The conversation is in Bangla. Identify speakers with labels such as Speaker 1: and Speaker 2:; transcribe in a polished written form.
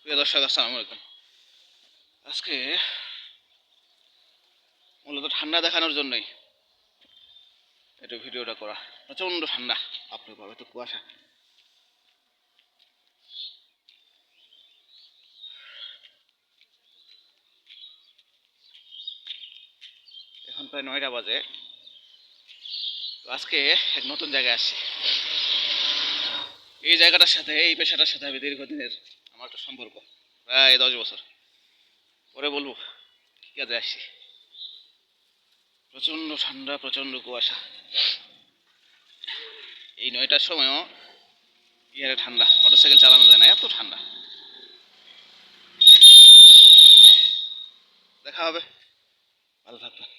Speaker 1: প্রিয় দর্শক, আসসালামু আলাইকুম। আজকে মূলত ঠান্ডা দেখানোর জন্যই একটু ভিডিওটা করা। প্রচণ্ড ঠান্ডা, আপনার পাবে তো কুয়াশা। এখন প্রায় 9টা বাজে। তো আজকে এক নতুন জায়গায় আসছি। এই জায়গাটার সাথে, এই পেশাটার সাথে আমি দীর্ঘদিনের আমার একটা সম্পর্ক, প্রায় 10 বছর। পরে বলবো কি কাজে আসছি। প্রচণ্ড ঠান্ডা, প্রচণ্ড কুয়াশা। এই 9টার সময়ও ইয়ারে ঠান্ডা, মোটরসাইকেল চালানো যায় না, এত ঠান্ডা। দেখা হবে, ভালো থাকবেন।